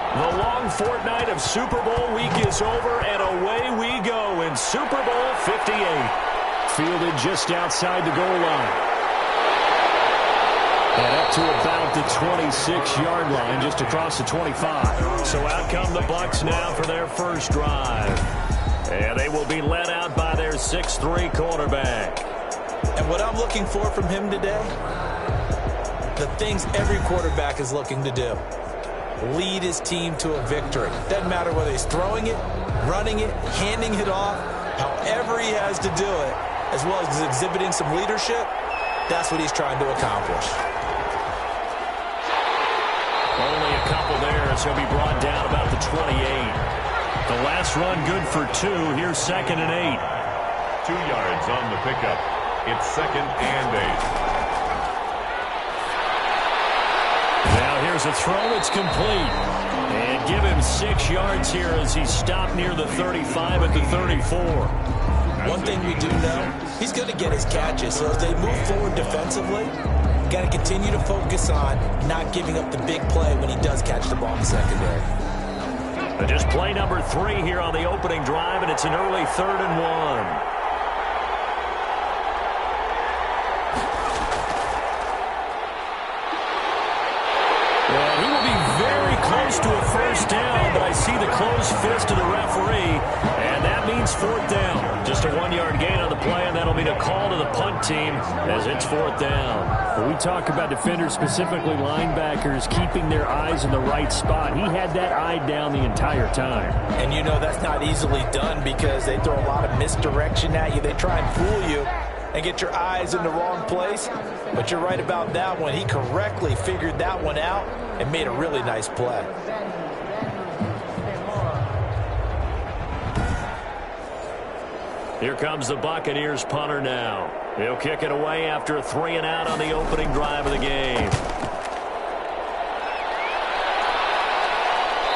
The long fortnight of Super Bowl week is over, and away we go in Super Bowl 58. Fielded just outside the goal line. And up to about the 26-yard line, just across the 25. So out come the Bucs now for their first drive. And they will be led out by their 6'3" quarterback. And what I'm looking for from him today, the things every quarterback is looking to do. Lead his team to a victory. Doesn't matter whether he's throwing it, running it, handing it off, however he has to do it, as well as exhibiting some leadership, that's what he's trying to accomplish. Only a couple there as he'll be brought down about the 28. The last run good for 2. Here's 2nd and 8. 2 yards on the pickup. It's 2nd and 8. Now here's a throw. It's complete. And give him 6 yards here as he's stopped near the 35 at the 34. One thing we do know, he's going to get his catches. So as they move forward defensively, got to continue to focus on not giving up the big play when he does catch the ball in the secondary. Just play number 3 here on the opening drive, and it's an early 3rd and 1. He will be very close to a first down, but I see the closed fist of the referee, and that means 4th down. Just a 1-yard gain on the play, and that'll mean a call to the punt team as it's 4th down. When we talk about defenders, specifically linebackers, keeping their eyes in the right spot. He had that eye down the entire time. And you know that's not easily done because they throw a lot of misdirection at you. They try and fool you and get your eyes in the wrong place. But you're right about that one. He correctly figured that one out and made a really nice play. Here comes the Buccaneers punter now. He'll kick it away after a 3 and out on the opening drive of the game.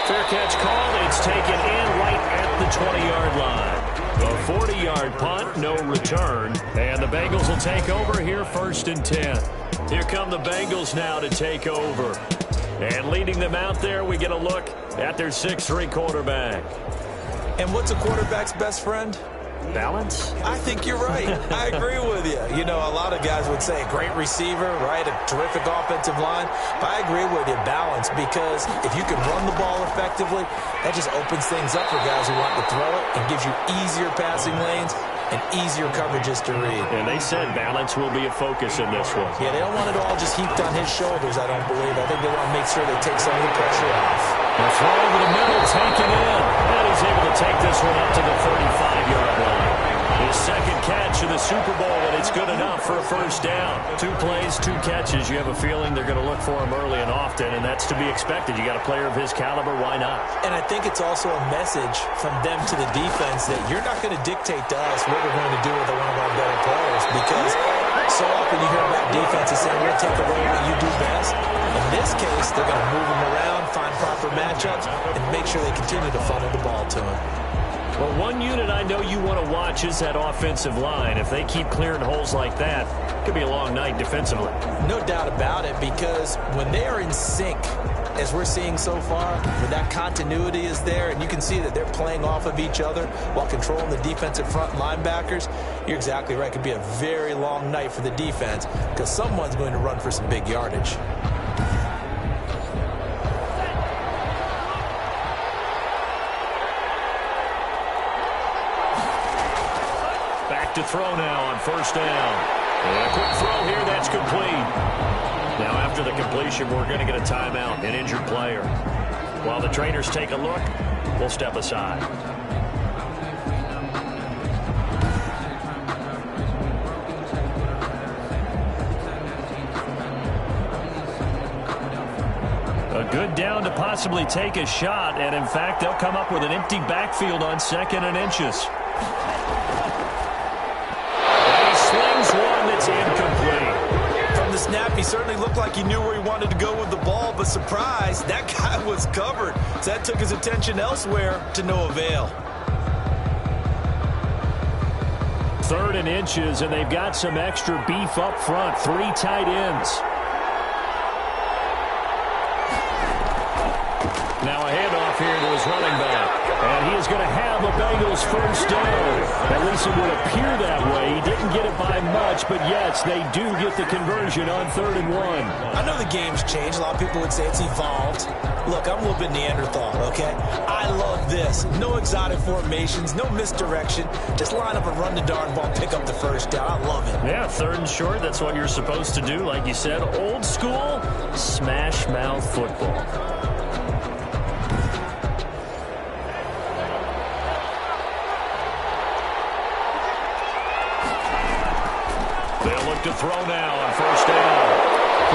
Fair catch called. It's taken in right at the 20-yard line. A 40-yard punt, no return. And the Bengals will take over here 1st and 10. Here come the Bengals now to take over. And leading them out there, we get a look at their 6'3" quarterback. And what's a quarterback's best friend? Balance? I think you're right. I agree with you. You know, a lot of guys would say a great receiver, right? A terrific offensive line. But I agree with you, balance, because if you can run the ball effectively, that just opens things up for guys who want to throw it and gives you easier passing lanes and easier coverages to read. And they said balance will be a focus in this one. Yeah, they don't want it all just heaped on his shoulders, I don't believe. I think they want to make sure they take some of the pressure off. The throw over the middle, taken in. And he's able to take this one up to the 35-yard line. His 2nd catch of the Super Bowl, and it's good enough for a first down. 2 plays, 2 catches. You have a feeling they're going to look for him early and often, and that's to be expected. You got a player of his caliber, why not? And I think it's also a message from them to the defense that you're not going to dictate to us what we're going to do with one of our better players, because so often you hear about defenses saying, we're going to take away what you do best. In this case, they're going to move him around, find proper matchups, and make sure they continue to funnel the ball to him. Well, one unit I know you want to watch is that offensive line. If they keep clearing holes like that, it could be a long night defensively. No doubt about it, because when they are in sync, as we're seeing so far, when that continuity is there and you can see that they're playing off of each other while controlling the defensive front linebackers, you're exactly right. It could be a very long night for the defense because someone's going to run for some big yardage. To throw now on 1st down. And a quick throw here, that's complete. Now after the completion, we're going to get a timeout, an injured player. While the trainers take a look, we'll step aside. A good down to possibly take a shot, and in fact, they'll come up with an empty backfield on 2nd and inches. One that's incomplete. From the snap, he certainly looked like he knew where he wanted to go with the ball, but surprise, that guy was covered. So that took his attention elsewhere to no avail. 3rd and inches, and they've got some extra beef up front. 3 tight ends. Now a handoff here to his running back. And he is going to have a Bengals first down. At least it would appear that way. He didn't get it by much, but yes, they do get the conversion on 3rd and 1. I know the game's changed. A lot of people would say it's evolved. Look, I'm a little bit Neanderthal, okay? I love this. No exotic formations, no misdirection. Just line up and run the darn ball, pick up the first down. I love it. Yeah, 3rd and short, that's what you're supposed to do. Like you said, old school, smash mouth football. They'll look to throw now on 1st down.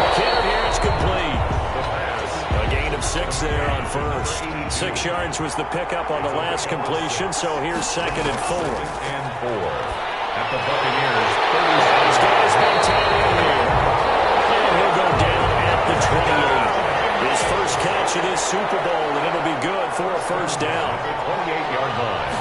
McKinnon here, it's complete. A gain of 6 there on 1st. 6 yards was the pickup on the last completion, so here's 2nd and 4. And 4. At the Buccaneers, 30. He's got his maintain in here. And he'll go down at the 28. His first catch of this Super Bowl, and it'll be good for a first down. 28-yard line.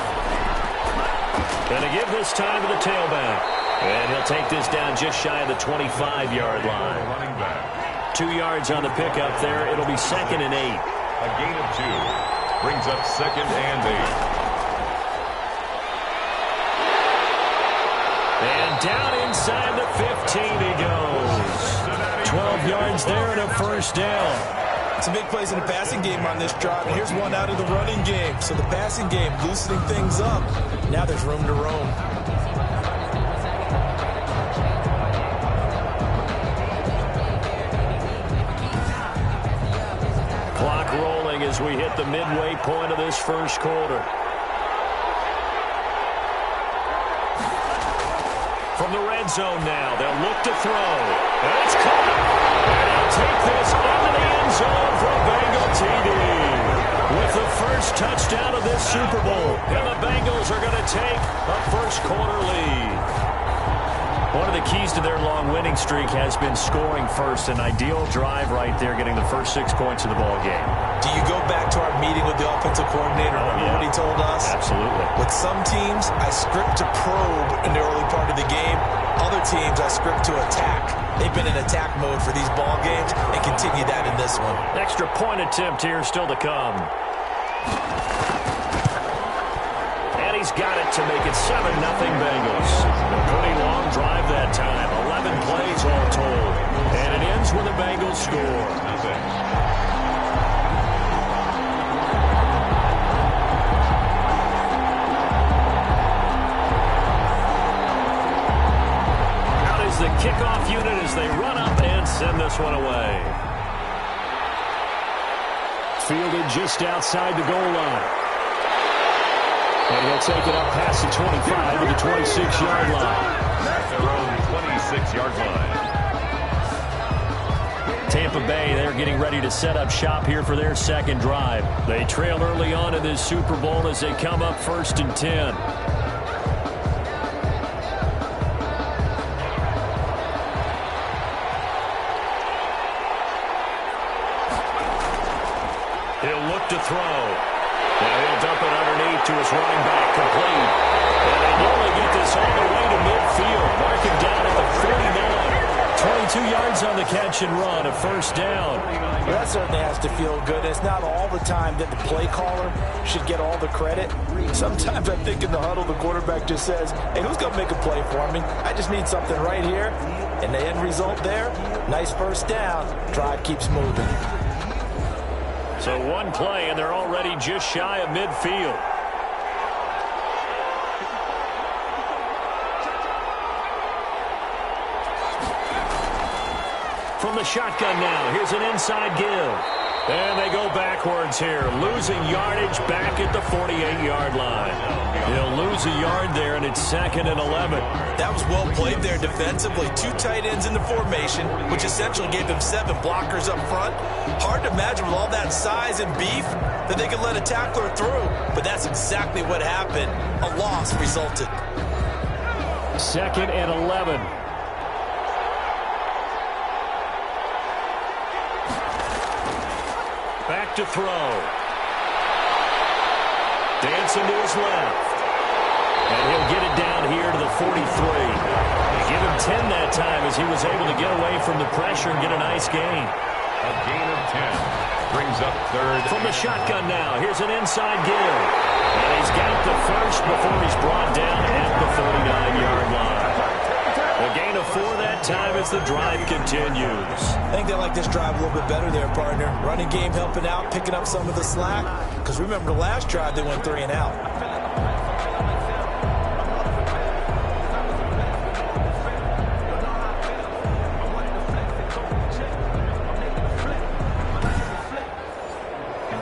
Going to give this time to the tailback. And he'll take this down just shy of the 25-yard line. Running back. 2 yards on the pickup there. It'll be 2nd and 8. A gain of 2. Brings up 2nd and 8. And down inside the 15 he goes. 12 yards there and a first down. Some big plays in the passing game on this drive, and here's one out of the running game. So the passing game loosening things up. Now there's room to roam. Clock rolling as we hit the midway point of this first quarter. From the red zone now, they'll look to throw. And it's caught. And they'll take this into the end zone for a Bengal TD. With the first touchdown of this Super Bowl. And the Bengals are going to take a first quarter lead. One of the keys to their long winning streak has been scoring first. An ideal drive right there, getting the first 6 points of the ball game. Do you go back to our meeting with the offensive coordinator? Remember what he told us? Absolutely. With some teams, I script to probe in the early part of the game. Other teams, I script to attack. They've been in attack mode for these ball games and continue that in this one. Extra point attempt here still to come. And he's got it to make it 7-0 Bengals. A pretty long drive that time. 11 plays all told. And it ends with a Bengals score. Out is the kickoff unit as they run up and send this one away. Fielded just outside the goal line. And he'll take it up past the 25 to the 26-yard line. At their own 26-yard line. Tampa Bay, they're getting ready to set up shop here for their second drive. They trail early on in this Super Bowl as they come up 1st and 10. He'll look to throw. Now he'll dump it underneath to his running back, complete. And they only get this all the way to midfield. Mark him down at the 49. 22 yards on the catch and run, a first down. Well, that certainly has to feel good. It's not all the time that the play caller should get all the credit. Sometimes I think in the huddle, the quarterback just says, hey, who's going to make a play for me? I just need something right here. And the end result there, nice first down. Drive keeps moving. So one play, and they're already just shy of midfield. From the shotgun now, here's an inside give. And they go backwards here, losing yardage back at the 48-yard line. He'll lose a yard there, and it's 2nd and 11. That was well played there defensively. 2 tight ends in the formation, which essentially gave them 7 blockers up front. Hard to imagine with all that size and beef that they could let a tackler through. But that's exactly what happened. A loss resulted. 2nd and 11. Back to throw. Dancing to his left. And he'll get it down here to the 43. Give him 10 that time as he was able to get away from the pressure and get a nice gain. A gain of 10. Brings brings up third. From the shotgun now, here's an inside give. And he's got the first before he's brought down at the 49-yard line. A gain of 4 that time as the drive continues. I think they like this drive a little bit better there, partner. Running game helping out, picking up some of the slack. Because remember, the last drive they went 3 and out.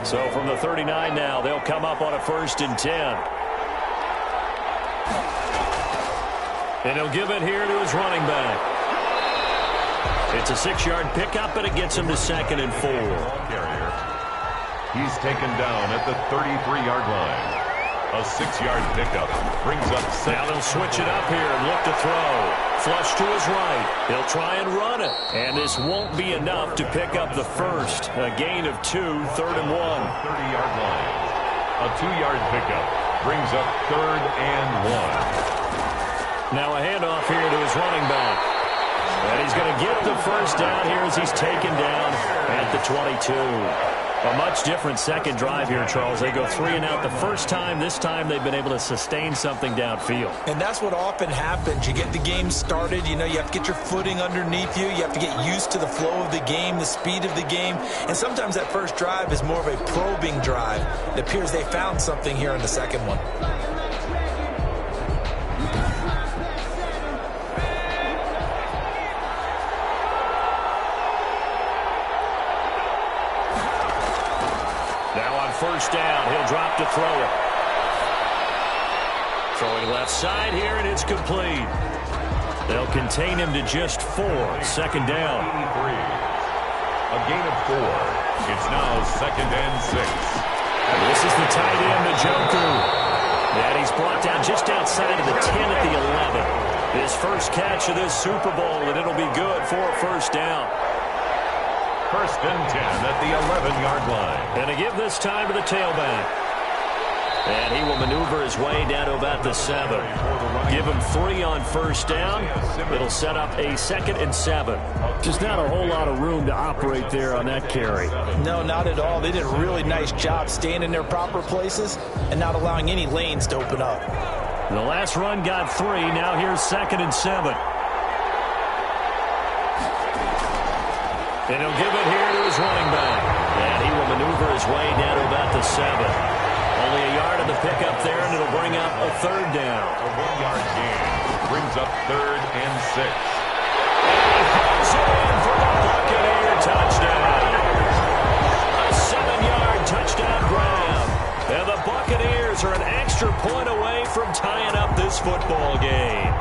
So from the 39 now, they'll come up on a 1st and 10. And he'll give it here to his running back. It's a 6-yard pickup, and it gets him to 2nd and 4. Carrier. He's taken down at the 33-yard line. A 6-yard pickup brings up 6. Now they'll switch it up here and look to throw. Flush to his right. He'll try and run it. And this won't be enough to pick up the first. A gain of 2, 3rd and 1. 30-yard line. A 2-yard pickup brings up 3rd and 1. Now a handoff here to his running back. And he's going to get the first down here as he's taken down at the 22. A much different second drive here, Charles. They go 3 and out the first time. This time they've been able to sustain something downfield. And that's what often happens. You get the game started. You know, you have to get your footing underneath you. You have to get used to the flow of the game, the speed of the game. And sometimes that first drive is more of a probing drive. It appears they found something here in the second one. First down, he'll drop to throw it. Throwing left side here, and it's complete. They'll contain him to just 4. 2nd down. 83. A gain of 4. It's now 2nd and 6. This is the tight end, Njoku. And he's brought down just outside of the 10 at the 11. His first catch of this Super Bowl, and it'll be good for a first down. 1st and 10 at the 11-yard line. And to give this time to the tailback. And he will maneuver his way down to about the 7. Give him 3 on first down. It'll set up a 2nd and 7. Just not a whole lot of room to operate there on that carry. No, not at all. They did a really nice job staying in their proper places and not allowing any lanes to open up. The last run got 3. Now here's 2nd and 7. And he'll give it here to his running back. And he will maneuver his way down to about the 7. Only a yard of the pickup there, and it'll bring up a 3rd down. A 1-yard gain brings up 3rd and 6. And he hauls it in for the Buccaneer touchdown. A 7-yard touchdown grab. And the Buccaneers are an extra point away from tying up this football game.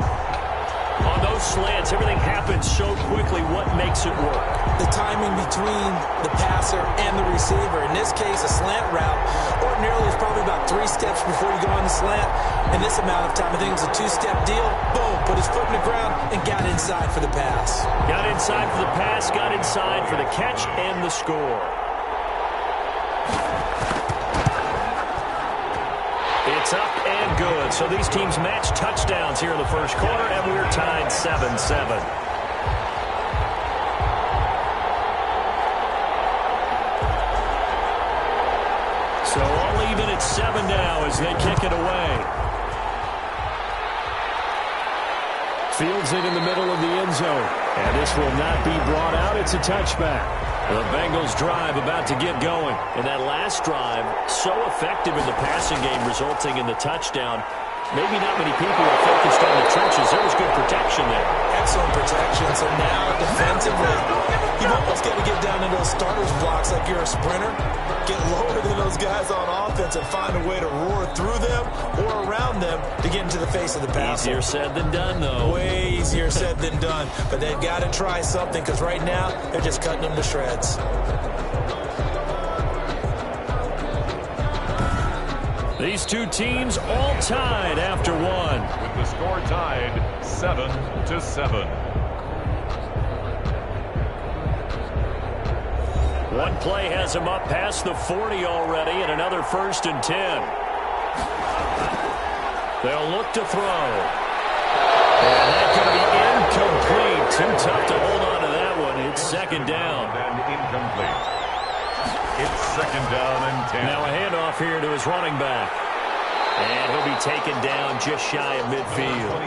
On those slants, everything happens so quickly. What makes it work? The timing between the passer and the receiver. In this case, a slant route ordinarily is probably about 3 steps before you go on the slant. In this amount of time, I think it's a 2-step deal. Boom, put his foot in the ground and got inside for the pass. Got inside for the pass, got inside for the catch and the score. It's up and good. So these teams match touchdowns here in the first quarter, and we're tied 7-7. So all even at 7 now as they kick it away. Fields it in the middle of the end zone. And this will not be brought out. It's a touchback. The Bengals drive about to get going. And that last drive, so effective in the passing game, resulting in the touchdown. Maybe not many people are focused on the trenches. There was good protection there. Excellent protection. So now defensively, you've almost got to get down into those starters blocks like you're a sprinter. Get lower than those guys on offense and find a way to roar through them or around them to get into the face of the passer. Easier said than done, though. Way easier said than done. But they've got to try something because right now they're just cutting them to shreds. These two teams all tied after 1. With the score tied 7-7. One play has him up past the 40 already, and another 1st and 10. They'll look to throw. And that's going to be incomplete. Too tough to hold on to that one. It's 2nd down. And incomplete. It's 2nd down and 10. Now a handoff here to his running back. And he'll be taken down just shy of midfield.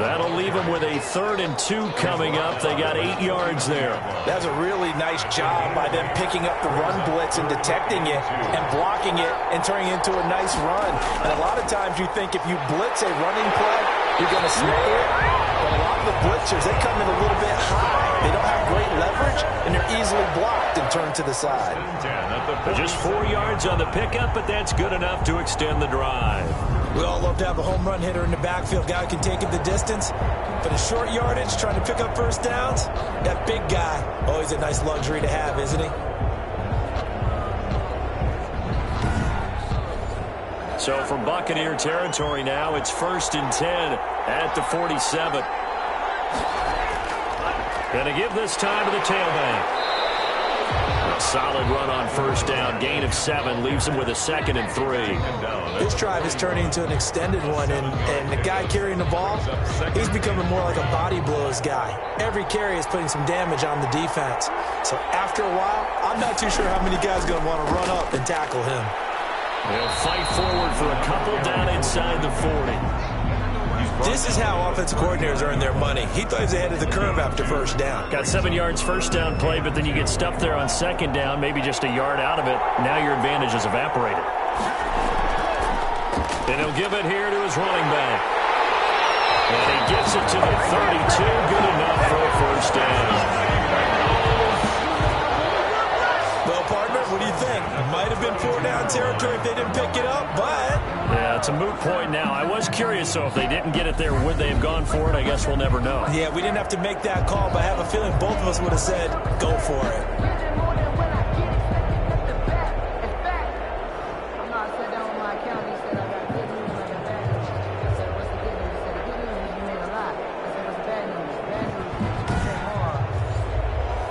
That'll leave him with a 3rd and 2 coming up. They got 8 yards there. That's a really nice job by them picking up the run blitz and detecting it and blocking it and turning it into a nice run. And a lot of times you think if you blitz a running play, you're going to snare it. But a lot of the blitzers, they come in a little bit high. They don't have great leverage, and they're easily blocked and turned to the side. Just 4 yards on the pickup, but that's good enough to extend the drive. We all love to have a home run hitter in the backfield. Guy who can take it the distance. For the short yardage, trying to pick up first downs, that big guy, always a nice luxury to have, isn't he? So from Buccaneer territory now, it's 1st and 10 at the 47. Going to give this time to the tailback. A solid run on first down. Gain of 7 leaves him with a 2nd and 3. This drive is turning into an extended one, and the guy carrying the ball, he's becoming more like a body blows guy. Every carry is putting some damage on the defense. So after a while, I'm not too sure how many guys are going to want to run up and tackle him. They'll fight forward for a couple down inside the 40. This is how offensive coordinators earn their money. He thought he was ahead of the curve after first down. Got 7 yards first down play, but then you get stuffed there on 2nd down, maybe just a yard out of it. Now your advantage is evaporated. And he'll give it here to his running back. And he gets it to the 32. Good enough for a first down. Well, partner, what do you think? It might have been 4-down territory if they didn't pick it up, but... Yeah, it's a moot point now. I was curious, so if they didn't get it there, would they have gone for it? I guess we'll never know. Yeah, we didn't have to make that call, but I have a feeling both of us would have said, go for it.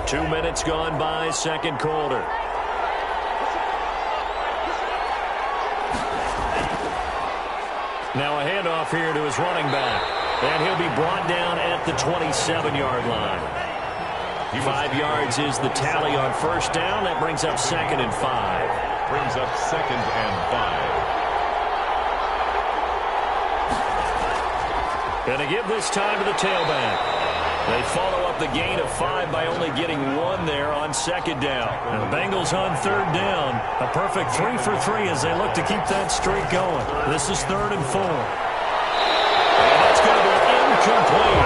Two minutes gone by, second quarter. Now a handoff here to his running back. And he'll be brought down at the 27-yard line. 5 yards is the tally on first down. That brings up 2nd and 5. Brings up 2nd and 5. And to give this time to the tailback. They follow up the gain of 5 by only getting 1 there on 2nd down. And the Bengals on 3rd down. A perfect 3 for 3 as they look to keep that streak going. This is 3rd and 4. And that's going to be incomplete.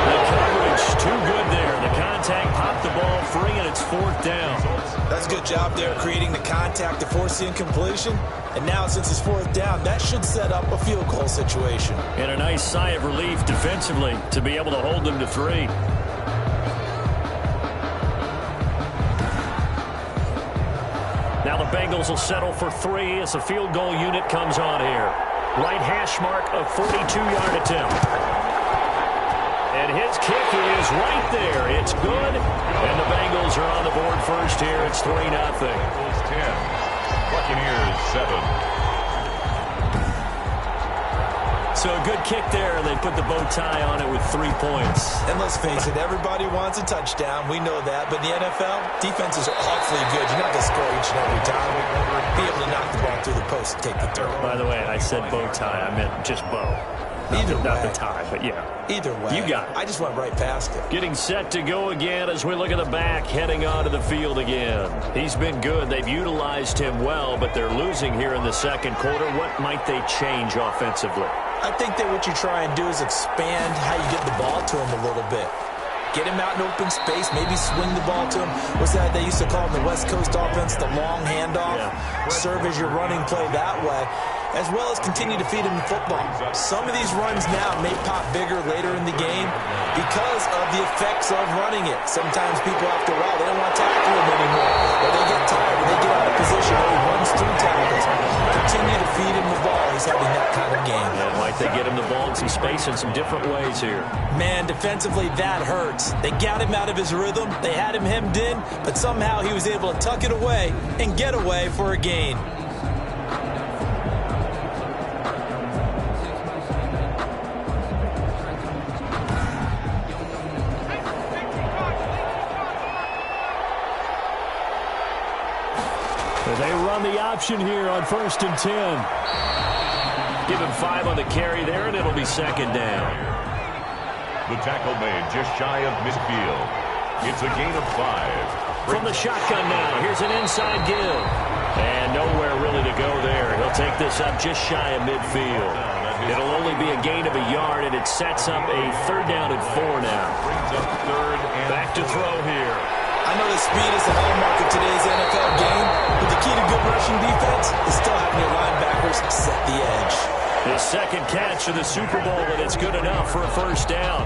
The coverage too good there. The contact popped the ball free, and it's 4th down. That's a good job there creating the contact to force the incompletion. And now since it's 4th down, that should set up a field goal situation. And a nice sigh of relief defensively to be able to hold them to 3. Now the Bengals will settle for 3 as the field goal unit comes on here. Right hash mark of 42-yard attempt. And his kick is right there. It's good. And the Bengals are on the board first here. It's 3-0. Bengals 10. Buccaneers 7. So a good kick there. They put the bow tie on it with 3 points. And let's face it, everybody wants a touchdown. We know that. But in the NFL, defenses are awfully good. You're not going to score each and every time. Be able to knock the ball through the post and take the dirt. By the way, I said bow tie. I meant just bow. Either way. Not the tie, but yeah. Either way. You got it. I just went right past it. Getting set to go again as we look at the back, heading onto the field again. He's been good. They've utilized him well, but they're losing here in the second quarter. What might they change offensively? I think that what you try and do is expand how you get the ball to him a little bit. Get him out in open space, maybe swing the ball to him. What's that they used to call in the West Coast offense, the long handoff? Yeah. Serve as your running play that way, as well as continue to feed him the football. Some of these runs now may pop bigger later in the game because of the effects of running it. Sometimes people, after a while, they don't want to tackle him anymore. Or they get tired, or they get out of position, or he runs through tackles. Continue to feed him the ball. He's having that kind of game. Yeah, might they get him the ball in some space in some different ways here? Man, defensively, that hurts. They got him out of his rhythm. They had him hemmed in, but somehow he was able to tuck it away and get away for a gain. And they run the option here on 1st and 10. Give him 5 on the carry there, and it'll be 2nd down. The tackle made just shy of midfield. It's a gain of 5. From the shotgun now, here's an inside give. And nowhere really to go there. He'll take this up just shy of midfield. It'll only be a gain of a yard, and it sets up a 3rd down and 4 now. Brings up 3rd and Back to throw here. I know that speed is the hallmark of today's NFL game, but the key to good rushing defense is still having your linebackers set the edge. His 2nd catch of the Super Bowl, and it's good enough for a 1st down.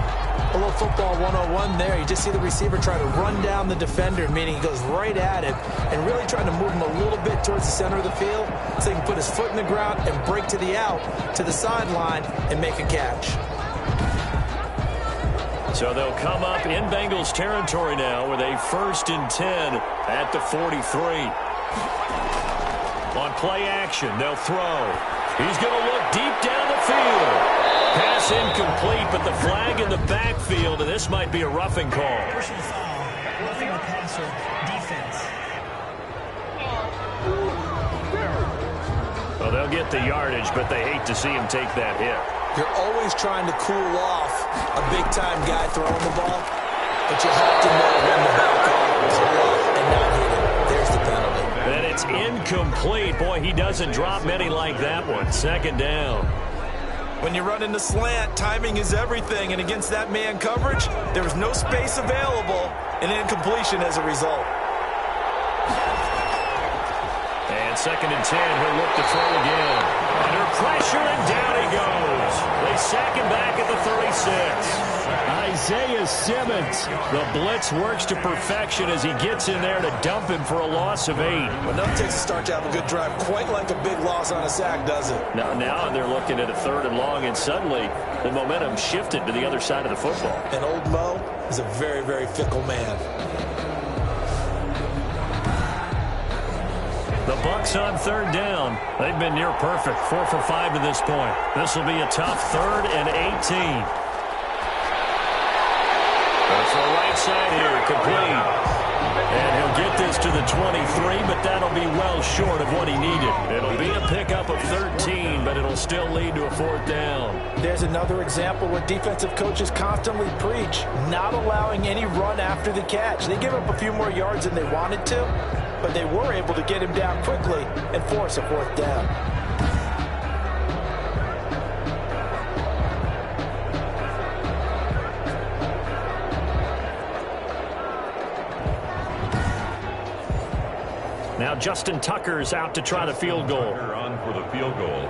A little football 101 there. You just see the receiver try to run down the defender, meaning he goes right at him and really trying to move him a little bit towards the center of the field so he can put his foot in the ground and break to the out, to the sideline, and make a catch. So they'll come up in Bengals territory now with a 1st and 10 at the 43. On play action, they'll throw. He's going to look deep down the field. Pass incomplete, but the flag in the backfield, and this might be a roughing call. Personal foul, roughing a passer, defense. Well, they'll get the yardage, but they hate to see him take that hit. You're always trying to cool off a big-time guy throwing the ball, but you have to know when to back off, pull off, and not hit him. There's the penalty. And it's incomplete. Boy, he doesn't drop many like that one. 2nd down. When you run in the slant, timing is everything, and against that man coverage, there was no space available, and incompletion as a result. And 2nd and 10, he'll look to throw again. Under pressure, and down he goes. They sack him back at the 36. Isaiah Simmons. The blitz works to perfection as he gets in there to dump him for a loss of 8. Well, nothing takes a start to have a good drive quite like a big loss on a sack, does it? Now they're looking at a 3rd and long, and suddenly the momentum shifted to the other side of the football. And old Mo is a very, very fickle man. The Bucs on 3rd down. They've been near perfect, 4 for 5 to this point. This will be a tough 3rd and 18. That's the right side here, complete. And he'll get this to the 23, but that'll be well short of what he needed. It'll be a pickup of 13, but it'll still lead to a 4th down. There's another example where defensive coaches constantly preach, not allowing any run after the catch. They give up a few more yards than they wanted to, but they were able to get him down quickly and force a 4th down. Now Justin Tucker's out to try the field goal. on for the field goal.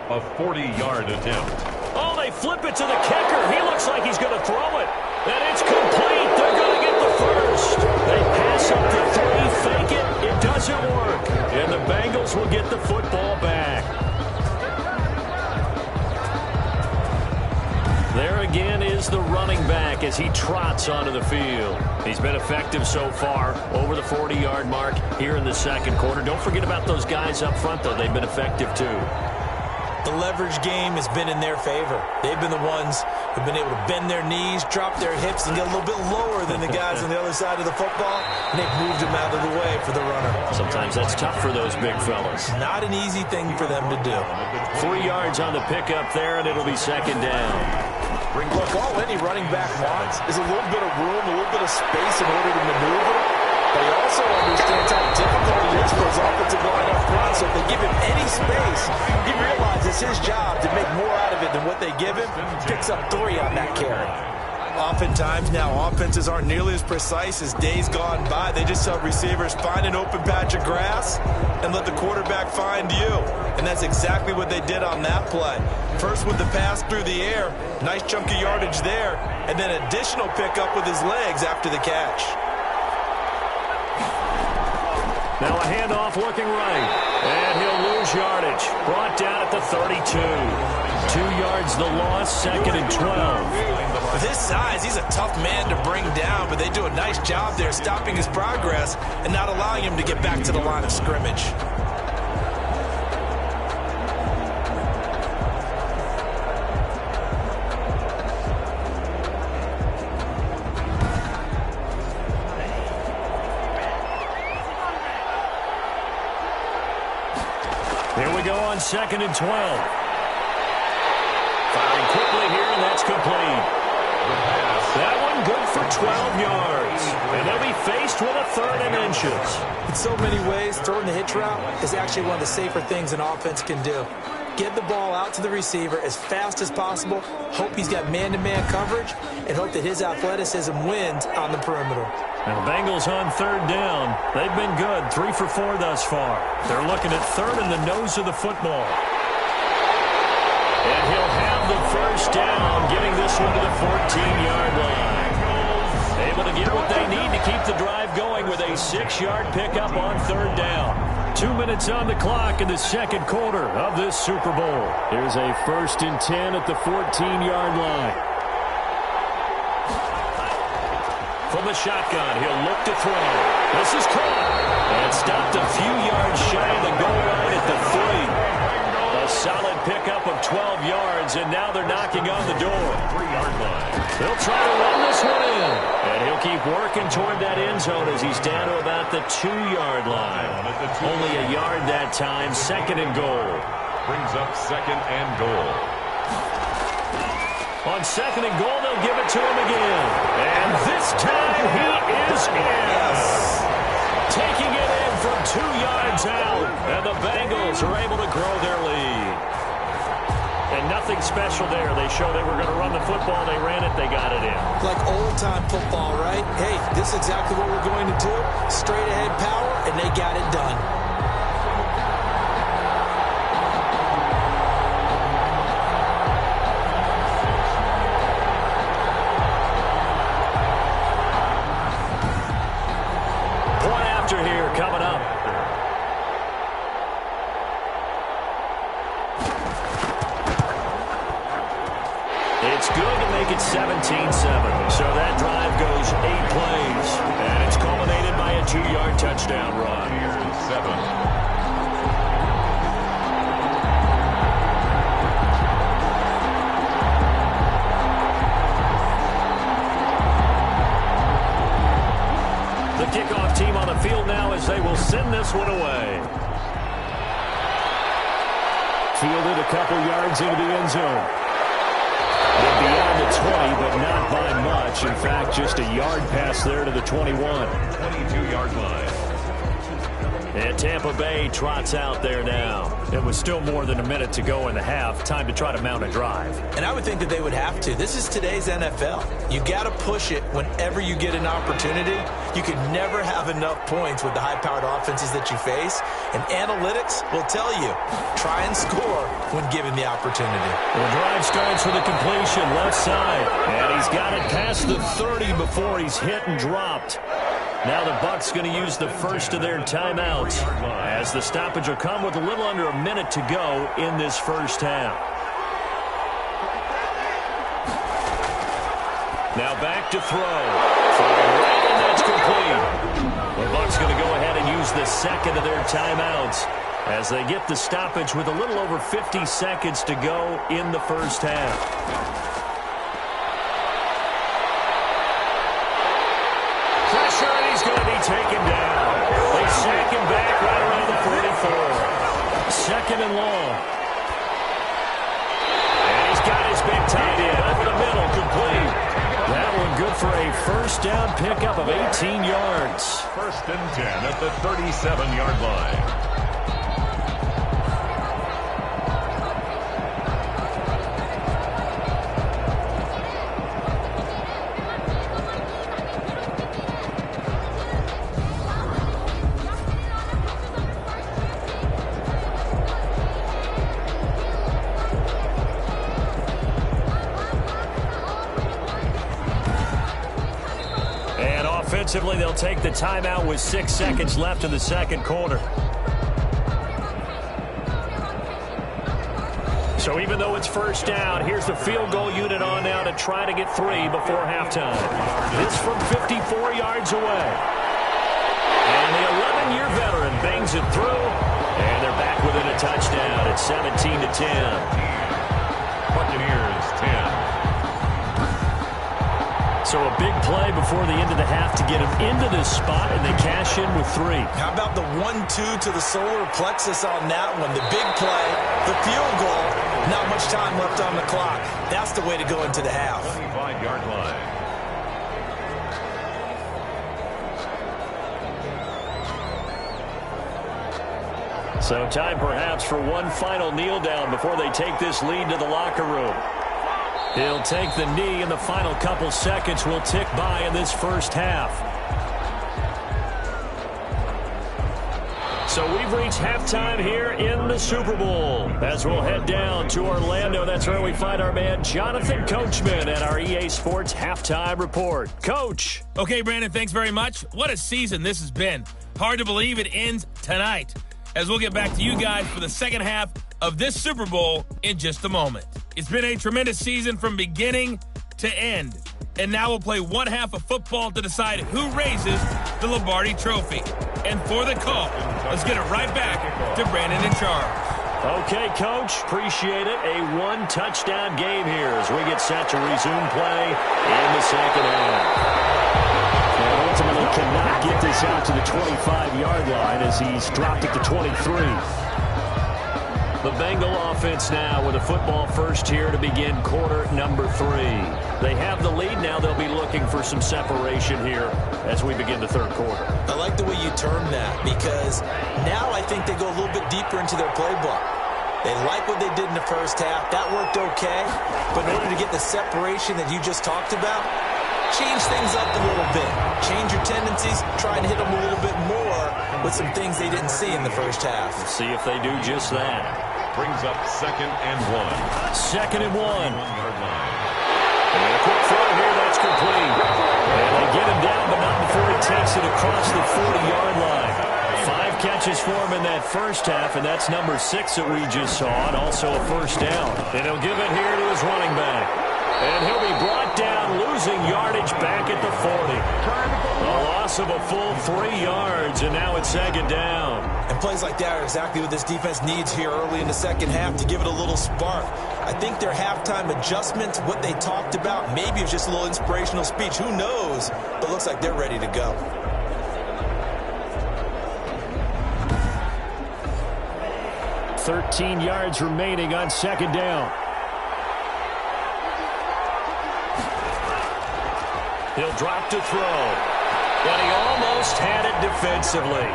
A 40-yard attempt. Oh, they flip it to the kicker. He looks like he's going to throw it. And it's complete. They're going to get the 1st. They pass up the 3, fake it. It doesn't work. And the Bengals will get the football back. There again is the running back as he trots onto the field. He's been effective so far, over the 40-yard mark here in the 2nd quarter. Don't forget about those guys up front, though. They've been effective, too. The leverage game has been in their favor. They've been the ones who've been able to bend their knees, drop their hips, and get a little bit lower than the guys on the other side of the football. And they've moved them out of the way for the runner. Sometimes that's tough for those big fellas. Not an easy thing for them to do. 3 yards on the pickup there, and it'll be 2nd down. Look, all any running back wants is a little bit of room, a little bit of space in order to maneuver. But he also understands how difficult it is for his offensive line up front. So if they give him any space, he realizes it's his job to make more out of it than what they give him. Picks up 3 on that carry. Oftentimes now, offenses aren't nearly as precise as days gone by. They just tell receivers, find an open patch of grass and let the quarterback find you. And that's exactly what they did on that play. First with the pass through the air, nice chunky yardage there, and then additional pickup with his legs after the catch. Now a handoff looking right, and he'll lose yardage. Brought down at the 32. 2 yards the loss, 2nd and 12. With his size, he's a tough man to bring down, but they do a nice job there stopping his progress and not allowing him to get back to the line of scrimmage. Here we go on 2nd and 12. Firing quickly here, and that's complete. That one good for 12 yards. And they'll be faced with a 3rd and inches. In so many ways, throwing the hitch route is actually one of the safer things an offense can do. Get the ball out to the receiver as fast as possible, hope he's got man-to-man coverage, and hope that his athleticism wins on the perimeter. And the Bengals on 3rd down. They've been good, 3 for 4 thus far. They're looking at 3rd in the nose of the football. And he'll have the 1st down, getting this one to the 14-yard line. Able to get what they need to keep the drive going with a 6-yard pickup on 3rd down. 2 minutes on the clock in the 2nd quarter of this Super Bowl. Here's a 1st and 10 at the 14-yard line. From the shotgun, he'll look to throw. This is caught. And stopped a few yards shy of the goal line at the 3. A solid pickup of 12 yards, and now they're knocking on the door. 3-yard line. They'll try to run this one in. And he'll keep working toward that end zone as he's down to about the 2-yard line. Only a yard that time, 2nd and goal. Brings up 2nd and goal. On 2nd and goal, they'll give it to him again. And this time he is in. Taking it in from 2 yards out. And the Bengals are able to grow their lead. And nothing special there. They showed they were going to run the football. They ran it. They got it in. Like old-time football, right? Hey, this is exactly what we're going to do. Straight-ahead power, and they got it done. Point after here coming up. It's good to make it 17-7. So that drive goes 8 plays. And it's culminated by a 2-yard touchdown run. Here's 7. The kickoff team on the field now as they will send this one away. Fielded a couple yards into the end zone. And beyond the 20, but not by much. In fact, just a yard pass there to the 21. 22-yard line. And Tampa Bay trots out there now. It was still more than a minute to go in the half. Time to try to mount a drive. And I would think that they would have to. This is today's NFL. You got to push it whenever you get an opportunity. You can never have enough points with the high-powered offenses that you face. And analytics will tell you, try and score when given the opportunity. The drive starts with a completion left side. And he's got it past the 30 before he's hit and dropped. Now the Bucs going to use the first of their timeouts as the stoppage will come with a little under a minute to go in this first half. Now back to throw. Right, and that's complete. The Bucs going to go ahead and use the second of their timeouts as they get the stoppage with a little over 50 seconds to go in the first half. Taken down. They sack him back right around the 44. 2nd and long. And he's got his big tight end over the middle, complete. That one good for a first down pickup of 18 yards. 1st and 10 at the 37-yard line. Offensively, they'll take the timeout with 6 seconds left in the second quarter. So even though it's first down, here's the field goal unit on now to try to get 3 before halftime. This from 54 yards away. And the 11-year veteran bangs it through. And they're back within a touchdown at 17-10. Buccaneers 10. So a big play before the end of the half to get him into this spot, and they cash in with 3. How about the 1-2 to the solar plexus on that one? The big play, the field goal, not much time left on the clock. That's the way to go into the half. 25-yard line. So time perhaps for one final kneel down before they take this lead to the locker room. He'll take the knee, and the final couple seconds will tick by in this first half. So we've reached halftime here in the Super Bowl. As we'll head down to Orlando, that's where we find our man Jonathan Coachman at our EA Sports Halftime Report. Coach. Okay, Brandon, thanks very much. What a season this has been. Hard to believe it ends tonight, as we'll get back to you guys for the second half of this Super Bowl in just a moment. It's been a tremendous season from beginning to end. And now we'll play one half of football to decide who raises the Lombardi Trophy. And for the call, let's get it right back to Brandon and Charles. Okay, Coach, appreciate it. A one-touchdown game here as we get set to resume play in the second half. And ultimately cannot get this out to the 25-yard line as he's dropped it to 23. The Bengal offense now with a football first here to begin quarter number 3. They have the lead now. They'll be looking for some separation here as we begin the third quarter. I like the way you term that, because now I think they go a little bit deeper into their playbook. They like what they did in the first half. That worked okay. But in order to get the separation that you just talked about, change things up a little bit. Change your tendencies. Try and hit them a little bit more with some things they didn't see in the first half. Let's see if they do just that. Brings up 2nd and 1. 2nd and 1. 1-yard line. And a quick throw here, that's complete. And they get him down, but not before he takes it across the 40-yard line. 5 catches for him in that first half, and that's number 6 that we just saw, and also a first down. And he'll give it here to his running back. And he'll be brought down, losing yardage back at the 40. A loss of a full 3 yards, and now it's 2nd down. And plays like that are exactly what this defense needs here early in the second half to give it a little spark. I think their halftime adjustment, what they talked about, maybe it's just a little inspirational speech. Who knows? But it looks like they're ready to go. "13 yards remaining on 2nd down. He'll drop to throw. And he almost had it defensively.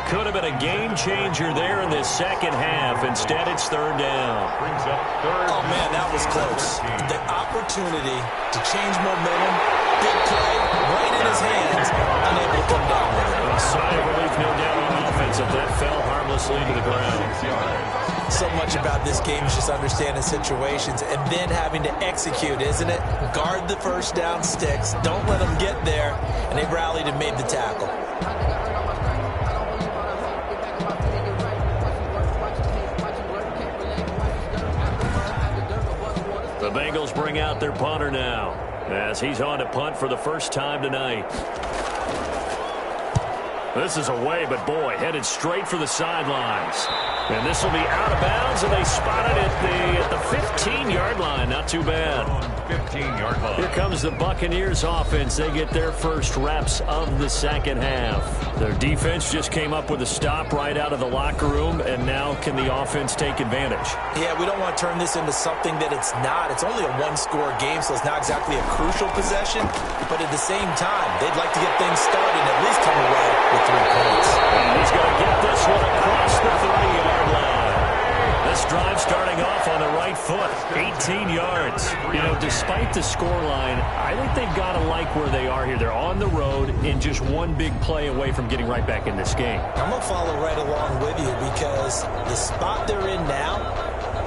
Could have been a game changer there in this second half. Instead, it's 3rd down. Brings up 3rd. Oh, man, that was close. The opportunity to change momentum, big play, right in his hands, unable to come down with it. A sigh of relief, no doubt, on offense if that fell harmlessly to the ground. 6 yards. So much about this game is just understanding situations and then having to execute, isn't it? Guard the first down sticks. Don't let them get there. And they rallied and made the tackle. The Bengals bring out their punter now as he's on to punt for the first time tonight. This is away, but boy, headed straight for the sidelines. And this will be out of bounds, and they spot it at the 15-yard line. Not too bad. 15-yard line. Here comes the Buccaneers offense. They get their first reps of the second half. Their defense just came up with a stop right out of the locker room, and now can the offense take advantage? Yeah, we don't want to turn this into something that it's not. It's only a one-score game, so it's not exactly a crucial possession. But at the same time, they'd like to get things started and at least come away with 3 points. And he's going to get this one across the 30-yard line. This drive starting off on the right foot, 18 yards. You know, despite the scoreline, I think they've got to like where they are here. They're on the road and just one big play away from getting right back in this game. I'm going to follow right along with you because the spot they're in now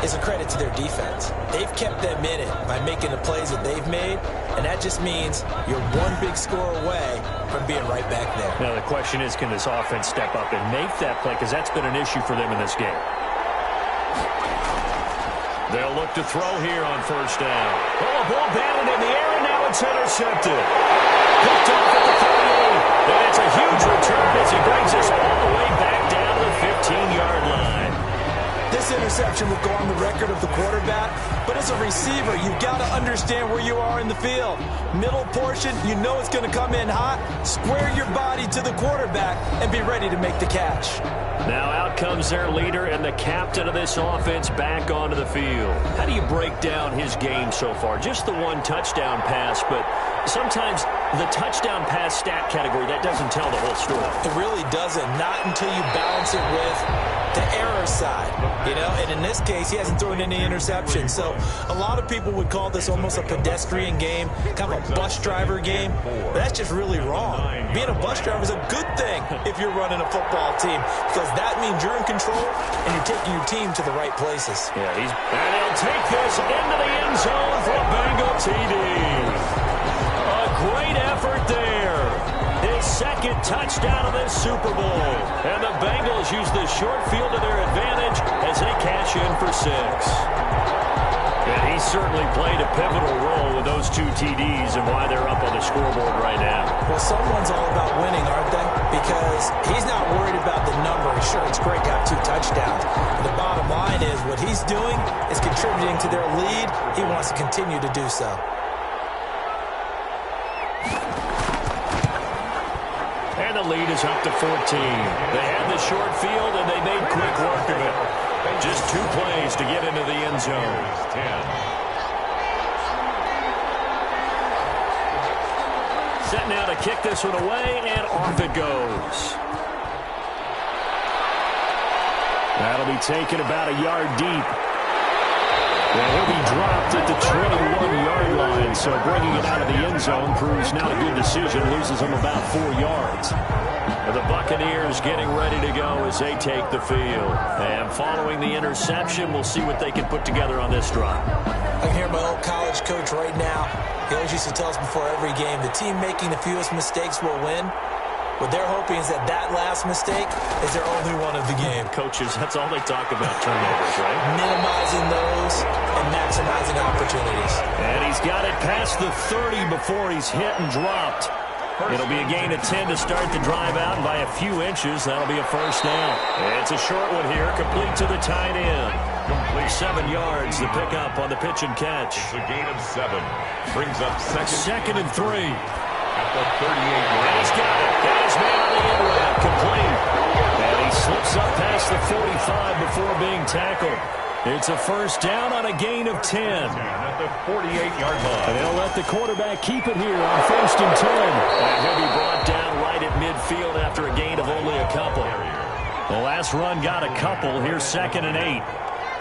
is a credit to their defense. They've kept them in it by making the plays that they've made, and that just means you're one big score away from being right back there. Now, the question is, can this offense step up and make that play? Because that's been an issue for them in this game. They'll look to throw here on first down. Oh, a ball batted in the air, and now it's intercepted. Picked off at the 38. And it's a huge return as he brings us all the way back down to the 15-yard line. This This interception will go on the record of the quarterback, but as a receiver, you've got to understand where you are in the field. Middle portion, you know it's going to come in hot. Square your body to the quarterback and be ready to make the catch. Now out comes their leader and the captain of this offense back onto the field. How do you break down his game so far? Just the one touchdown pass, but sometimes the touchdown pass stat category, that doesn't tell the whole story. It really doesn't, not until you balance it with the error side, and in this case, he hasn't thrown any interceptions. So a lot of people would call this almost a pedestrian game, kind of a bus driver game. But that's just really wrong. Being a bus driver is a good thing if you're running a football team, because that means you're in control and you're taking your team to the right places. Yeah, and he'll take this into the end zone for a Bengal TD. A great effort there. His second touchdown of this Super Bowl. And the Bengals use the short field to their advantage as they cash in for 6. And he certainly played a pivotal role with those 2 TDs and why they're up on the scoreboard right now. Well, someone's all about winning, aren't they? Because he's not worried about the number. Sure, it's great to have 2 touchdowns. But the bottom line is what he's doing is contributing to their lead. He wants to continue to do so. And the lead is up to 14. They had the short field, and they made quick work of it. Just 2 plays to get into the end zone. 10. Set now to kick this one away, and off it goes. That'll be taken about a yard deep. Well, he'll be dropped at the 21-yard line, so bringing it out of the end zone proves not a good decision. Loses him about 4 yards. And the Buccaneers getting ready to go as they take the field. And following the interception, we'll see what they can put together on this drive. I can hear my old college coach right now. He always used to tell us before every game, the team making the fewest mistakes will win. What they're hoping is that last mistake is their only one of the game. Coaches, that's all they talk about, turnovers, right? Minimizing those and maximizing opportunities. And he's got it past the 30 before he's hit and dropped. It'll be a gain of 10 to start the drive out, and by a few inches, that'll be a first down. It's a short one here, complete to the tight end. Complete 7 yards, the pickup on the pitch and catch. It's a gain of 7. Brings up second and 3. At the 38-yard. And he's got it. And he's made on the end route, complete. And he slips up past the 45 before being tackled. It's a first down on a gain of 10. At the 48-yard line. And they'll let the quarterback keep it here on first and 10. And he'll be brought down right at midfield after a gain of only a couple. The last run got a couple. Here's 2nd and 8.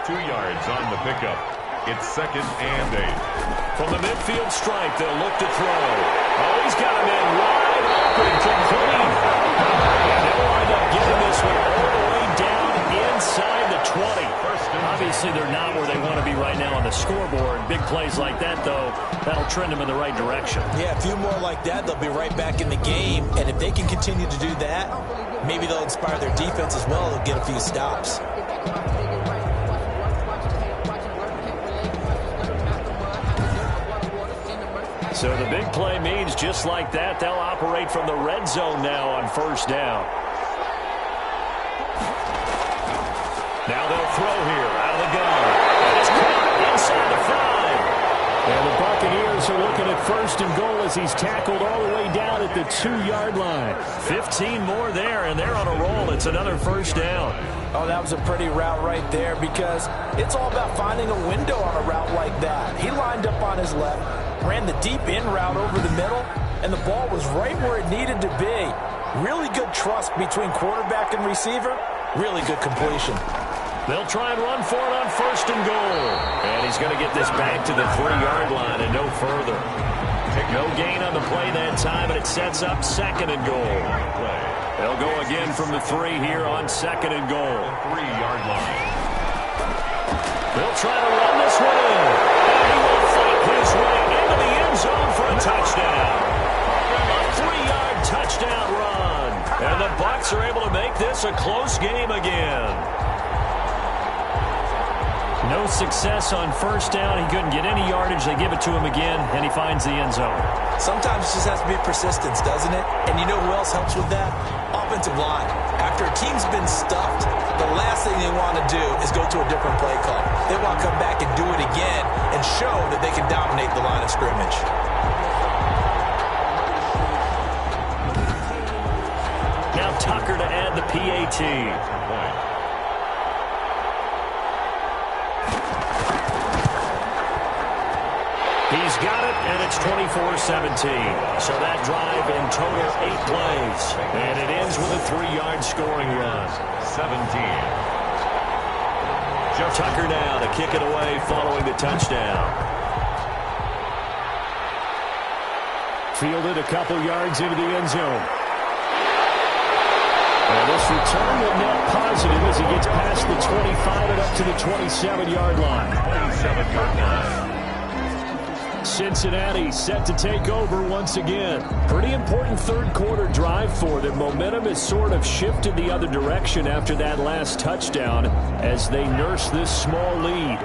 2 yards on the pickup. It's 2nd and 8. From the midfield stripe, they'll look to throw. Oh, he's got him in wide open, complete. And they'll wind up getting this one all the way down inside the 20. Obviously, they're not where they want to be right now on the scoreboard. Big plays like that, though, that'll trend them in the right direction. Yeah, a few more like that, they'll be right back in the game. And if they can continue to do that, maybe they'll inspire their defense as well. They'll get a few stops. So the big play means just like that, they'll operate from the red zone now on first down. Now they'll throw here out of the gun. And it's caught inside the 5. And the Buccaneers are looking at first and goal as he's tackled all the way down at the 2-yard line. 15 more there, and they're on a roll. It's another first down. Oh, that was a pretty route right there, because it's all about finding a window on a route like that. He lined up on his left, ran the deep in route over the middle, and the ball was right where it needed to be. Really good trust between quarterback and receiver. Really good completion. They'll try and run for it on first and goal. And he's going to get this back to the 3-yard line and no further. No gain on the play that time, and it sets up 2nd and goal. They'll go again from the 3 here on 2nd and goal. 3-yard line. They'll try to run this one in. And he will fight his way into the end zone for a touchdown. A 3-yard touchdown run. And the Bucs are able to make this a close game again. No success on first down. He couldn't get any yardage. They give it to him again, and he finds the end zone. Sometimes it just has to be persistence, doesn't it? And you know who else helps with that? Offensive line. After a team's been stuffed, the last thing they want to do is go to a different different play call. They want to come back and do it again and show that they can dominate the line of scrimmage. Now Tucker to add the PAT. He's got it, and it's 24-17. So that drive in total 8 plays. And it ends with a 3-yard scoring run. 17. Tucker now to kick it away following the touchdown. Fielded a couple yards into the end zone. And this return will net positive as he gets past the 25 and up to the 27-yard line. 27-yard line. Cincinnati set to take over once again. Pretty important third quarter drive for them. Momentum has sort of shifted the other direction after that last touchdown as they nurse this small lead.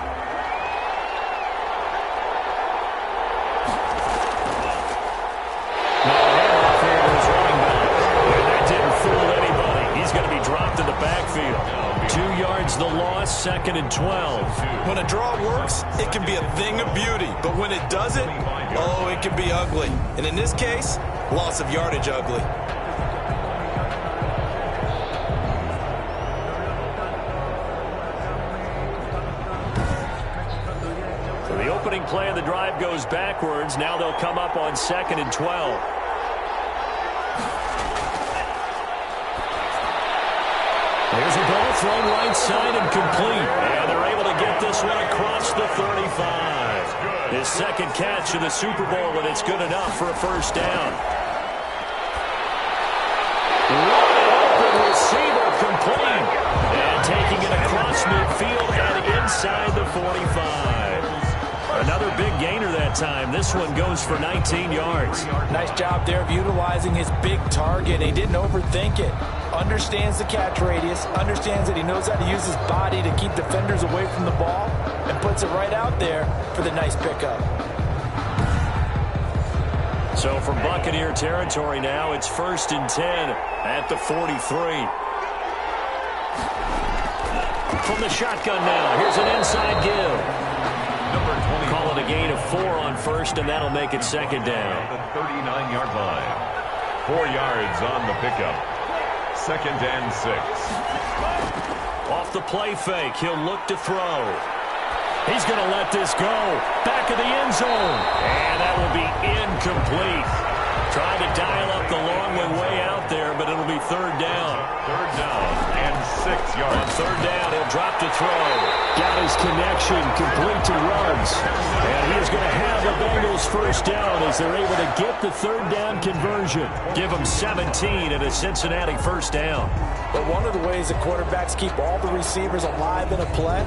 The loss, 2nd and 12. When a draw works, it can be a thing of beauty. But when it doesn't, oh, it can be ugly. And in this case, loss of yardage ugly. So the opening play of the drive goes backwards. Now they'll come up on 2nd and 12. There's a ball thrown right side and complete. And they're able to get this one across the 35. His second catch of the Super Bowl, and it's good enough for a first down. Wide open receiver complete. And taking it across midfield and inside the 45. Another big gainer that time. This one goes for 19 yards. Nice job there of utilizing his big target. He didn't overthink it. Understands the catch radius, understands that he knows how to use his body to keep defenders away from the ball, and puts it right out there for the nice pickup. So from Buccaneer territory now, it's 1st and 10 at the 43. From the shotgun now, here's an inside give. Number 20. Call it a gain of 4 on first, and that'll make it 2nd down. The 39-yard line. 4 yards on the pickup. 2nd and 6. Off the play fake, he'll look to throw. He's going to let this go. Back of the end zone. And that will be incomplete. Trying to dial up the long way out there, but it'll be 3rd down. 3rd down and 6 yards. On 3rd down, he'll drop to throw. Got his connection, complete to Ruggs. And he is going to have the Bengals first down as they're able to get the 3rd down conversion. Give them 17 and a Cincinnati first down. But one of the ways that quarterbacks keep all the receivers alive in a play,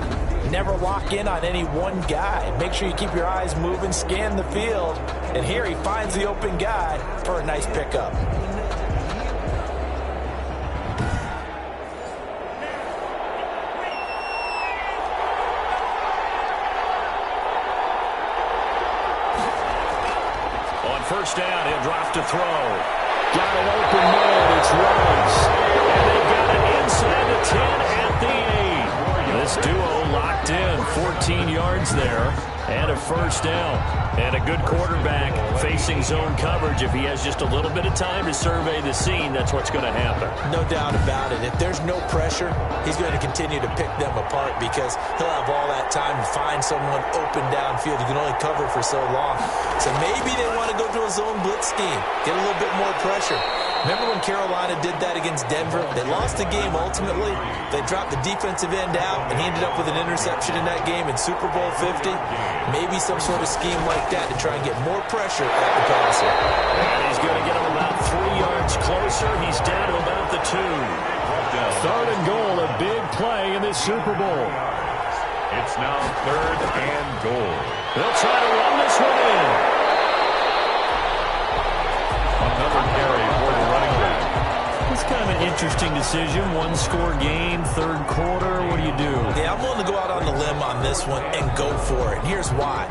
never lock in on any one guy. Make sure you keep your eyes moving, scan the field. And here he finds the open guy for a nice pickup. First down, he'll drop to throw. Got an open man, it's Ruggs. And they got it inside the 10 at the 8. This duo locked in, 14 yards there, and a first down. And a good quarterback facing zone coverage. If he has just a little bit of time to survey the scene, that's what's going to happen. No doubt about it. If there's no pressure, he's going to continue to pick them apart because he'll have all that time to find someone open downfield. You can only cover for so long. So maybe they want to go to a zone blitz scheme, get a little bit more pressure. Remember when Carolina did that against Denver? They lost the game ultimately. They dropped the defensive end out, and he ended up with an interception in that game in Super Bowl 50. Maybe some sort of scheme like that to try and get more pressure at the passer. And he's going to get him about 3 yards closer. He's down to about the 2. 3rd and goal, a big play in this Super Bowl. It's now 3rd and goal. They'll try to run this one in. Another carry for the running back. It's kind of an interesting decision. 1-score game, 3rd quarter. What do you do? Yeah, I'm willing to go out on the limb on this one and go for it. Here's why.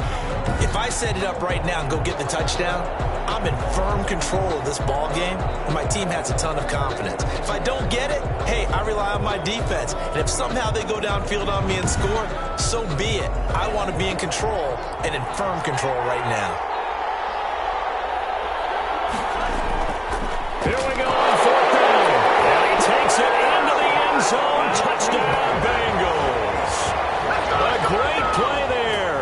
If I set it up right now and go get the touchdown, I'm in firm control of this ball game, and my team has a ton of confidence. If I don't get it, hey, I rely on my defense. And if somehow they go downfield on me and score, so be it. I want to be in control and in firm control right now. Here we go on 4th down. And he takes it into the end zone. Touchdown, Bengals. A great play there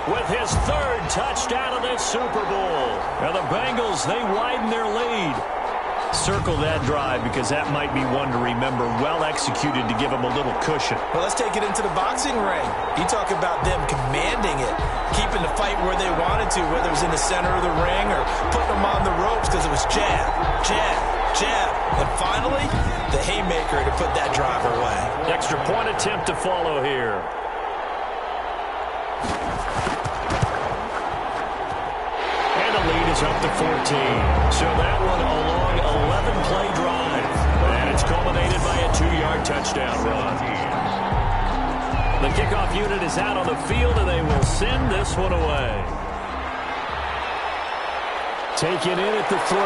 with his 3rd touchdown of this Super Bowl. Now the Bengals, they widen their lead. Circle that drive because that might be one to remember. Well executed to give them a little cushion. Well, let's take it into the boxing ring. You talk about them commanding it, keeping the fight where they wanted to, whether it was in the center of the ring or putting them on the ropes because it was jab, jab, jab. And finally, the haymaker to put that drive away. Extra point attempt to follow here. And the lead is up to 14. So that one a long 11-play drive. And it's culminated by a 2-yard touchdown run. The kickoff unit is out on the field, and they will send this one away. Taken in at the 3.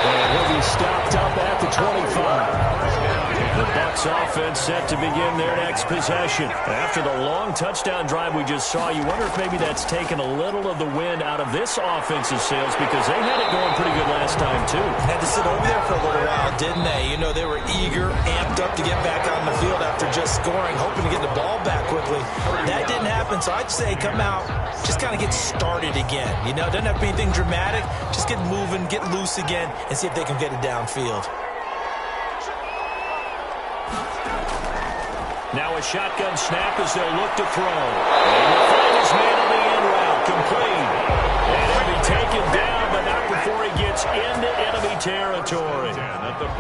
And he'll be stopped up at the 25. The Bucs offense set to begin their next possession. After the long touchdown drive we just saw, you wonder if maybe that's taken a little of the wind out of this offensive sails because they had it going pretty good last time, too. Had to sit over there for a little while, didn't they? You know, they were eager, amped up to get back on the field after just scoring, hoping to get the ball back quickly. That didn't happen, so I'd say come out, just kind of get started again. You know, it doesn't have to be anything dramatic. Just get moving, get loose again, and see if they can get it downfield. Now a shotgun snap as they'll look to throw. And the find his man on the end route, complete. And he'll be taken down, but not before he gets into enemy territory.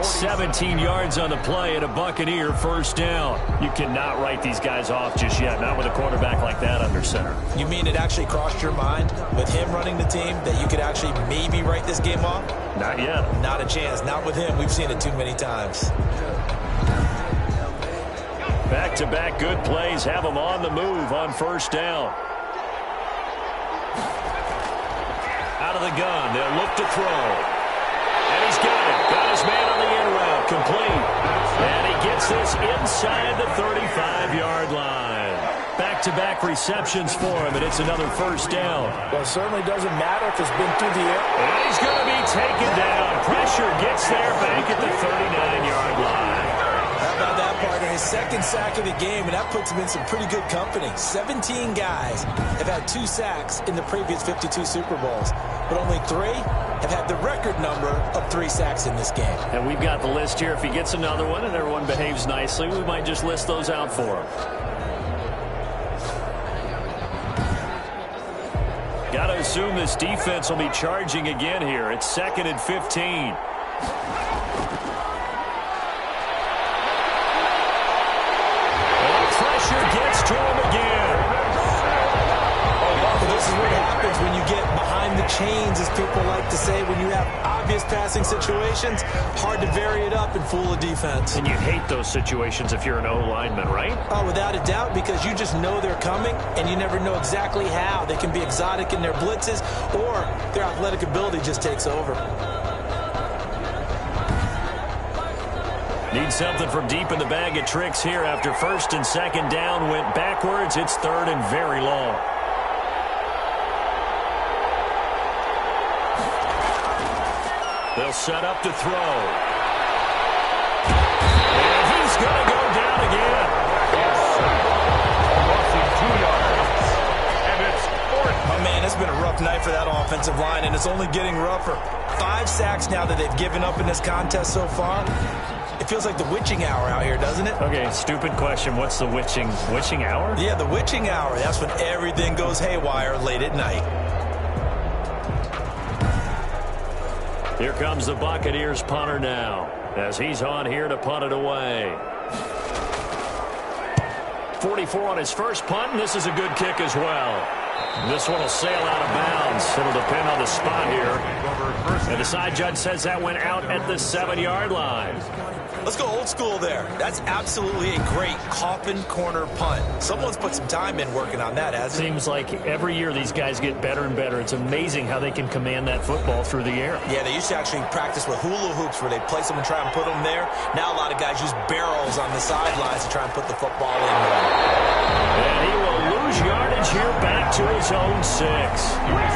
17 yards on the play and a Buccaneer 1st down. You cannot write these guys off just yet, not with a quarterback like that under center. You mean it actually crossed your mind with him running the team that you could actually maybe write this game off? Not yet. Not a chance. Not with him. We've seen it too many times. Back-to-back good plays have them on the move on 1st down. Out of the gun, they'll look to throw. And he's got it. Got his man on the end route, complete. And he gets this inside the 35-yard line. Back-to-back receptions for him, and it's another 1st down. Well, it certainly doesn't matter if it's been through the air. And he's going to be taken down. Pressure gets there back at the 39-yard line. How about that, partner? His 2nd sack of the game, and that puts him in some pretty good company. 17 guys have had 2 sacks in the previous 52 Super Bowls, but only 3 have had the record number of 3 sacks in this game. And we've got the list here. If he gets another one and everyone behaves nicely, we might just list those out for him. Got to assume this defense will be charging again here. It's 2nd and 15. Gets to him again. Well, this is what happens when you get behind the chains, as people like to say. When you have obvious passing situations, hard to vary it up and fool a defense. And you hate those situations if you're an O-lineman, right? Oh, without a doubt, because you just know they're coming, and you never know exactly how. They can be exotic in their blitzes, or their athletic ability just takes over. Need something from deep in the bag of tricks here after 1st and 2nd down went backwards. It's 3rd and very long. They'll set up to throw. And he's going to go down again. Crossing 2 yards. And it's 4th. Oh, man, it's been a rough night for that offensive line, and it's only getting rougher. 5 sacks now that they've given up in this contest so far. It feels like the witching hour out here, doesn't it? Okay, stupid question. What's the witching hour? Yeah, the witching hour. That's when everything goes haywire late at night. Here comes the Buccaneers punter now as he's on here to punt it away. 44 on his first punt, and this is a good kick as well. This one will sail out of bounds. It'll depend on the spot here. And the side judge says that went out at the 7-yard line. Let's go old school there. That's absolutely a great coffin corner punt. Someone's put some time in working on that, hasn't it? Seems like every year these guys get better and better. It's amazing how they can command that football through the air. Yeah, they used to actually practice with hula hoops where they place them and try and put them there. Now a lot of guys use barrels on the sidelines to try and put the football in there. And he will lose yardage here back to his own 6.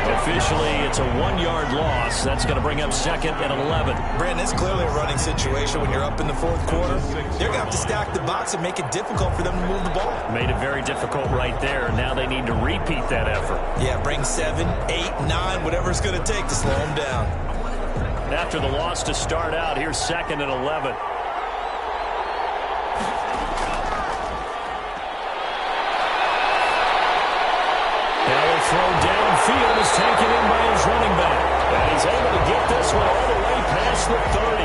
Officially, it's a 1-yard loss. That's going to bring up 2nd and 11. Brandon, it's clearly a running situation when you're up in the 4th quarter. They're going to have to stack the box and make it difficult for them to move the ball. Made it very difficult right there. Now they need to repeat that effort. Yeah, bring 7, 8, 9, whatever it's going to take to slow them down. After the loss to start out, here's 2nd and 11. Throw downfield is taken in by his running back. And he's able to get this one all the way past the 30.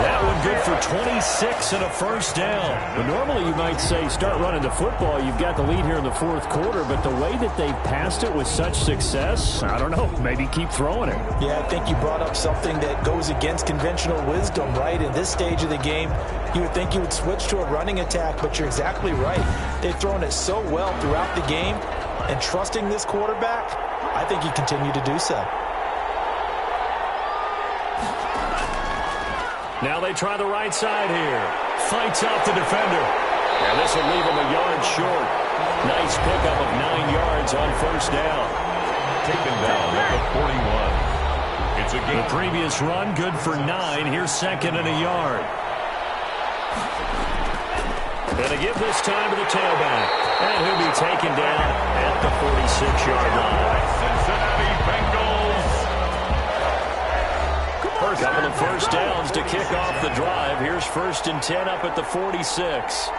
That one good for 26 and a first down. But normally you might say start running the football. You've got the lead here in the 4th quarter. But the way that they've passed it with such success, I don't know, maybe keep throwing it. Yeah, I think you brought up something that goes against conventional wisdom, right? In this stage of the game, you would think you would switch to a running attack, but you're exactly right. They've thrown it so well throughout the game. And trusting this quarterback, I think he continued to do so. Now they try the right side here. Fights off the defender. And this will leave him a yard short. Nice pickup of 9 yards on first down. Taken down at the 41. It's a gain. The previous run good for 9. Here's 2nd and a yard. And to give this time to the tailback. And he'll be taken down at the 46-yard line. Cincinnati Bengals. Couple of first downs to kick off the drive. Here's 1st and 10 up at the 46.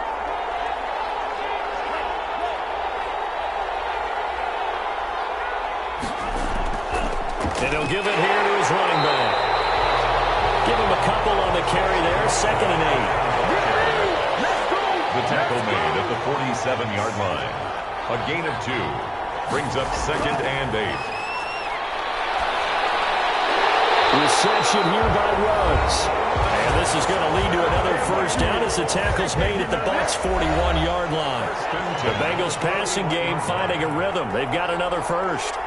And he'll give it here to his running back. Give him a couple on the carry there. 2nd and 8. The tackle made at the 47-yard line. A gain of 2. Brings up 2nd and 8. Reception here by Ruggs. And this is going to lead to another first down as the tackle's made at the Bucs' 41-yard line. The Bengals passing game finding a rhythm. They've got another first.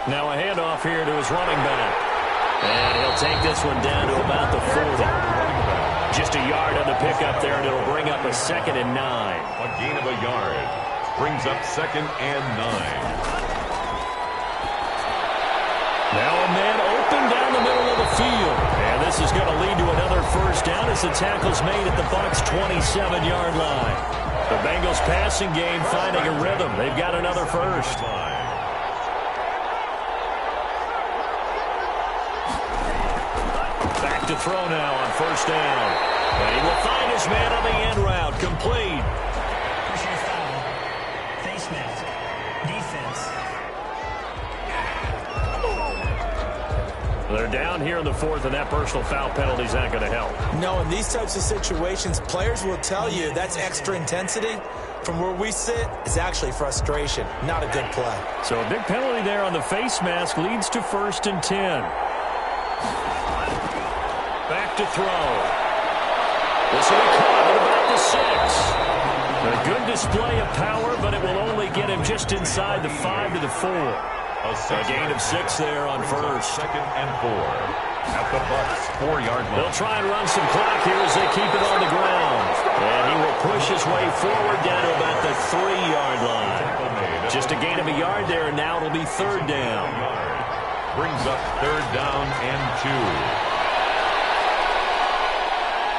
Now a handoff here to his running back. And he'll take this one down to about the 40. Just a yard on the pickup there, and it'll bring up a 2nd and 9. A gain of a yard. Brings up 2nd and 9. Now a man open down the middle of the field. And this is going to lead to another first down as the tackle's made at the Bucs' 27-yard line. The Bengals passing game finding a rhythm. They've got another first. Back to throw now on first down. And he will find his man on the end route. Complete. Personal foul. Face mask. Defense. They're down here in the 4th, and that personal foul penalty is not going to help. No, in these types of situations, players will tell you that's extra intensity. From where we sit, it's actually frustration. Not a good play. So a big penalty there on the face mask leads to 1st and 10. Back to throw. This will be caught at about the 6. A good display of power, but it will only get him just inside the 5 to the 4. A gain of 6 there on first. 2nd and 4. At the Bucs' 4-yard line. They'll try and run some clock here as they keep it on the ground. And he will push his way forward down to about the 3-yard line. Just a gain of a yard there, and now it'll be 3rd down. Brings up 3rd down and 2.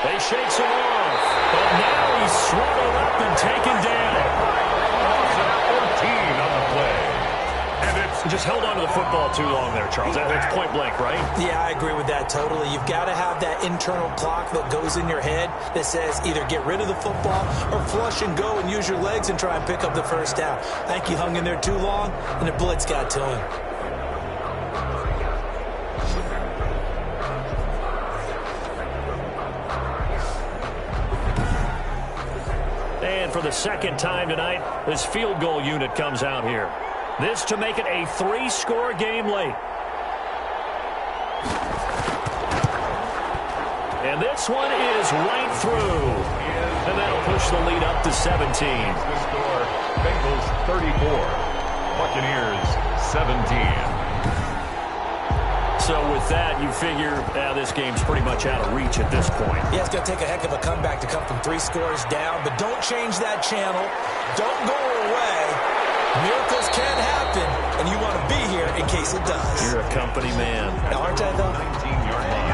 They shakes him off. But now he's swallowed up and taken down. 14 on the play. Just held on to the football too long there, Charles. That's point blank, right? Yeah, I agree with that totally. You've got to have that internal clock that goes in your head that says either get rid of the football or flush and go and use your legs and try and pick up the first down. I think he hung in there too long, and the blitz got to him. And for the 2nd time tonight, this field goal unit comes out here. This to make it a 3-score game late. And this one is right through. And that'll push the lead up to 17. The score, Bengals 34, Buccaneers 17. So with that, you figure this game's pretty much out of reach at this point. Yeah, it's going to take a heck of a comeback to come from 3 scores down, but don't change that channel. Don't go away. Miracles can happen, and you want to be here in case it does. You're a company man. Now, aren't I, though? 19-yard line.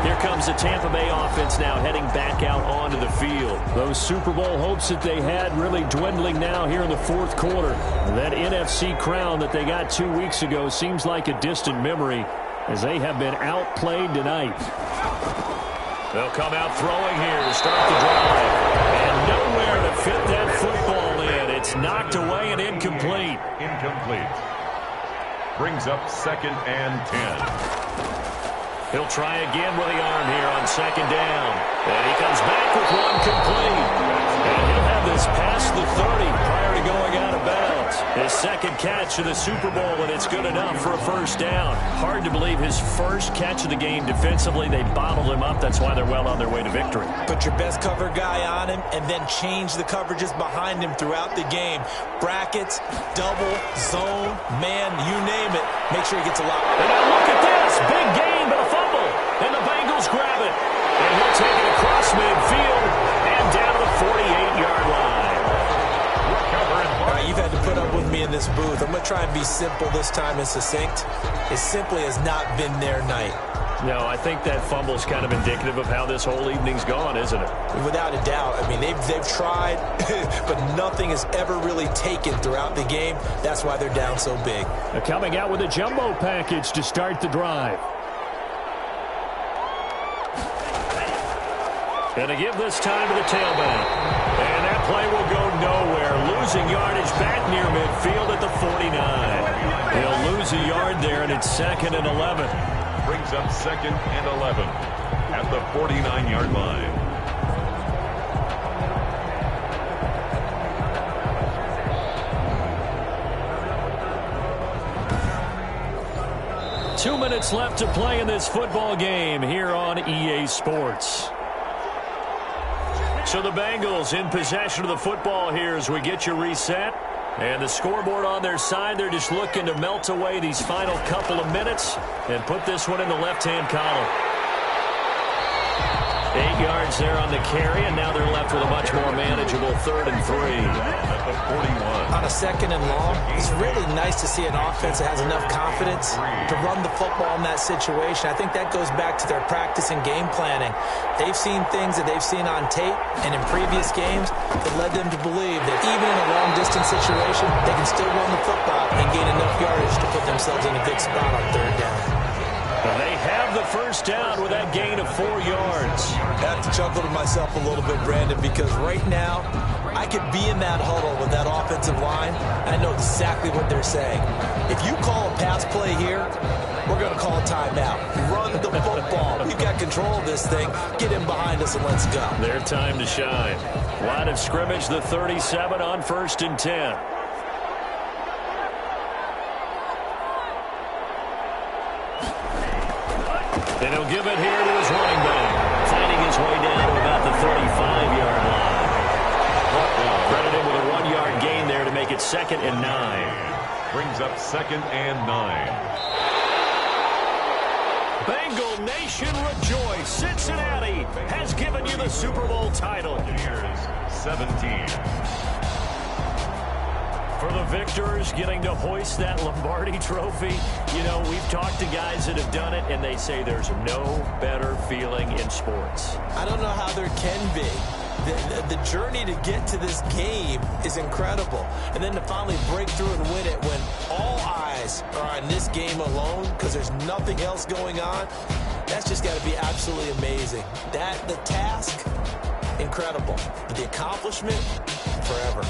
Here comes the Tampa Bay offense now heading back out onto the field. Those Super Bowl hopes that they had really dwindling now here in the fourth quarter. That NFC crown that they got 2 weeks ago seems like a distant memory as they have been outplayed tonight. They'll come out throwing here to start the drive. And nowhere to fit that football in. It's knocked away and incomplete. Incomplete. Brings up 2nd and 10. He'll try again with the arm here on 2nd down. And he comes back with one complete. And he'll have this past the 30 prior to going out of bounds. His 2nd catch of the Super Bowl, and it's good enough for a 1st down. Hard to believe his first catch of the game defensively. They bottled him up. That's why they're well on their way to victory. Put your best cover guy on him and then change the coverages behind him throughout the game. Brackets, double, zone, man, you name it. Make sure he gets a lot. And now look at this. Big game, but a fumble. And the Bengals grab it. And he'll take it across midfield and down to the 48-yard line. All right, you've had to put up with me in this booth. I'm going to try and be simple this time and succinct. It simply has not been their night. No, I think that fumble's kind of indicative of how this whole evening's gone, isn't it? Without a doubt. I mean, they've tried, but nothing has ever really taken throughout the game. That's why they're down so big. They're coming out with a jumbo package to start the drive. And to give this time to the tailback. And that play will go nowhere. Losing yardage back near midfield at the 49. He'll lose a yard there, and it's 2nd and 11. Brings up 2nd and 11 at the 49-yard line. Two minutes left to play in this football game here on EA Sports. So the Bengals in possession of the football here as we get you reset. And the scoreboard on their side, they're just looking to melt away these final couple of minutes and put this one in the left-hand column. 8 yards there on the carry, and now they're left with a much more manageable 3rd and 3. At the 41. On a 2nd and long, it's really nice to see an offense that has enough confidence to run the football in that situation. I think that goes back to their practice and game planning. They've seen things that they've seen on tape and in previous games that led them to believe that even in a long-distance situation, they can still run the football and gain enough yardage to put themselves in a good spot on 3rd down. They have the 1st down with that gain of 4 yards. I have to chuckle to myself a little bit, Brandon, because right now I could be in that huddle with that offensive line. I know exactly what they're saying. If you call a pass play here, we're going to call a timeout. Run the football. We've got control of this thing. Get in behind us and let's go. Their time to shine. Line of scrimmage, the 37 on 1st and 10. And he'll give it here to his running back, finding his way down to about the 35-yard line. Credit him with a 1-yard gain there to make it 2nd and 9. Brings up 2nd and 9. Bengal Nation rejoice. Cincinnati has given you the Super Bowl title. Buccaneers 17. For the victors, getting to hoist that Lombardi trophy, you know, we've talked to guys that have done it, and they say there's no better feeling in sports. I don't know how there can be. The journey to get to this game is incredible. And then to finally break through and win it when all eyes are on this game alone because there's nothing else going on, that's just got to be absolutely amazing. The task, incredible. But the accomplishment, forever.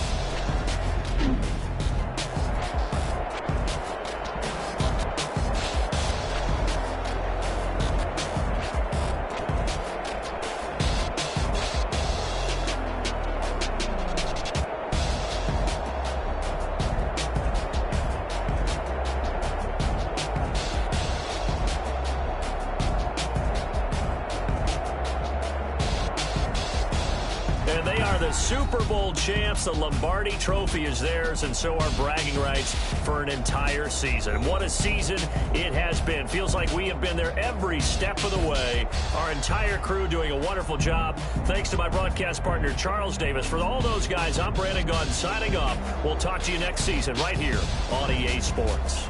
And they are the Super Bowl champs. The Lombardi Trophy is theirs, and so are bragging rights for an entire season. What a season it has been. Feels like we have been there every step of the way. Our entire crew doing a wonderful job. Thanks to my broadcast partner, Charles Davis. For all those guys, I'm Brandon Gaudin signing off. We'll talk to you next season right here on EA Sports.